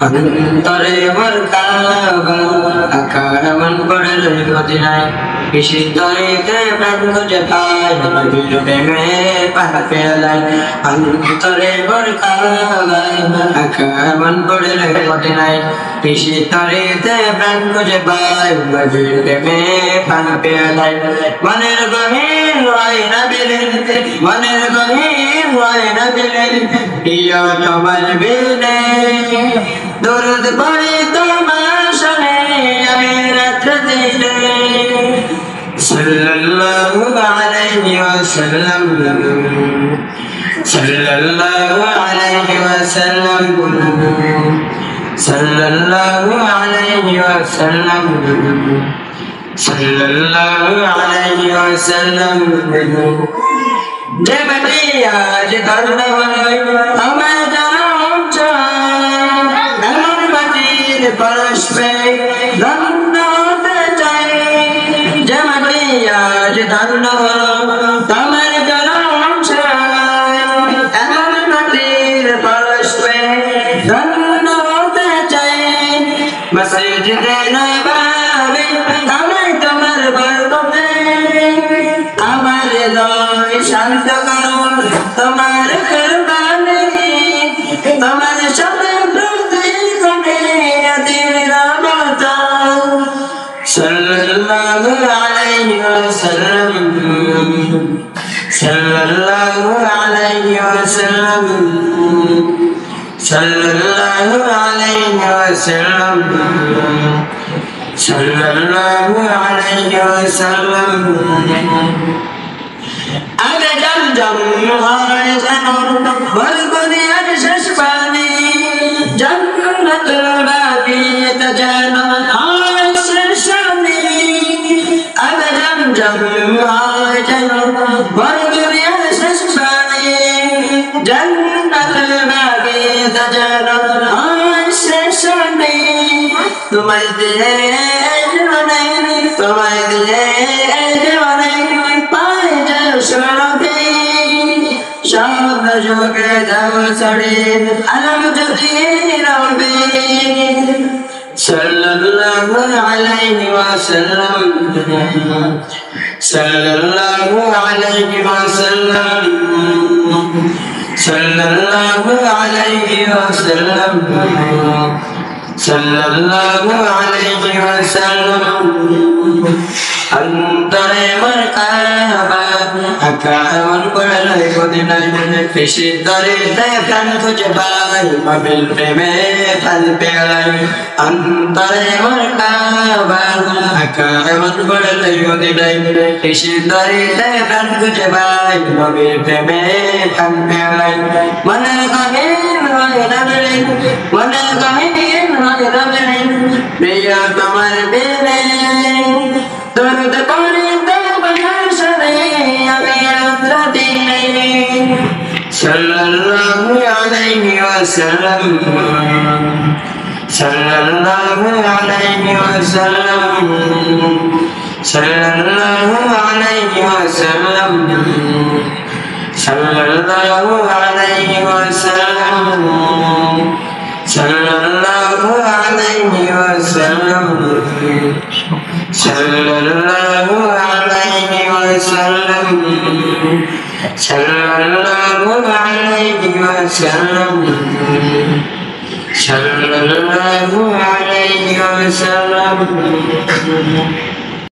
অন্তরে মোর কাবা আকার মন পড়ল মদিনায় কিসির দরিতে প্রাণ খুঁজে পাই নবীর প্রেমে পান পেলাই অন্তরে মোর কাবা আকার মন পড়ল মদিনায় কিসির দরিতে প্রাণ খুঁজে পাই নবীর প্রেমে পান পেলাই মনের গহীন হয় না বিলীন মনের গহীন হয় না বিলীন প্রিয় তোমার বিনে দরুদ পড়ি তোমার শোনে আমি রাত দিনে সাল্লাল্লাহু আলাইহি ওয়াসাল্লাম সাল্লাল্লাহু আলাইহি ওয়াসাল্লাম সাল্লাল্লাহু আলাইহি ওয়াসাল্লাম সাল্লাল্লাহু আলাইহি ওয়াসাল্লাম যে বাটি আজ দর্দ হয় আমার জানাম চাই এমন বাটির পরশে ধন্য হতে চাই যে বাটি আজ দর্দ আমার জানাম চাই এমন বাটির পরশে ধন্য হতে চাই মসজিদে নববী আমি তোমার বরকতে আমার হৃদয় শান্ত করুন তোমার কুরবানি তোমার সাথে প্রতিক্ষণে দিন রাত সাল্লাল্লাহু আলাইহি ওয়াসাল্লাম সাল্লাল্লাহু আলাইহি ওয়াসাল্লাম সাল্লাল্লাহু আলাইহি ওয়াসাল্লাম সাল্লাল্লাহু আলাইহি ওয়াসাল্লাম আগে জমজম হয় জানো বলবনি আর শেষ পানি জান্নাতুল বাকিতে জানো হয় শেষ পানি আগে জমজম হয় জানো বলবনি আর শেষ পানি জান্নাতুল বাকিতে জানো হয় শেষ পানি তোমায় দিয়ে তোমায় দিয়ে পায়ে যাও সড়কে স্বপ্ন যোগে যাও সড়ে আলম যদি রবে সাল্লাল্লাহু আলাইহি ওয়াসাল্লাম সাল্লাল্লাহু আলাইহি ওয়াসাল্লাম সাল্লাল্লাহু আলাইহি ওয়াসাল্লাম সাল্লাল্লাহু আলাইহি ওয়াসাল্লাম অন্তরে মোর কাবা আকার মন পড়ল মদিনায় কিসির দরিতে প্রাণ খুঁজে পাই নবীর প্রেমে পান পেলাই অন্তরে মোর কাবা আকার মন পড়ল মদিনায় কিসির দরিতে প্রাণ খুঁজে পাই নবীর প্রেমে পান পেলাই মনের গহীন হয় না বিলীন মনের গহীন হয় না বিলীন প্রিয় তোমার বিনে দরুদ পড়ি তোমার শোনে আমি রাত দিনে সাল্লাল্লাহু আলাইহি ওয়াসাল্লাম সাল্লাল্লাহু আলাইহি ওয়াসাল্লাম সাল্লাল্লাহু আলাইহি ওয়াসাল্লাম সাল্লাল্লাহু আলাইহি ওয়াসাল্লাম সাল্লাল্লাহু আলাইহি ওয়াসাল্লাম সাল্লাল্লাহু আলাইহি ওয়াসাল্লাম সাল্লাল্লাহু আলাইহি ওয়াসাল্লাম সাল্লাল্লাহু আলাইহি ওয়াসাল্লাম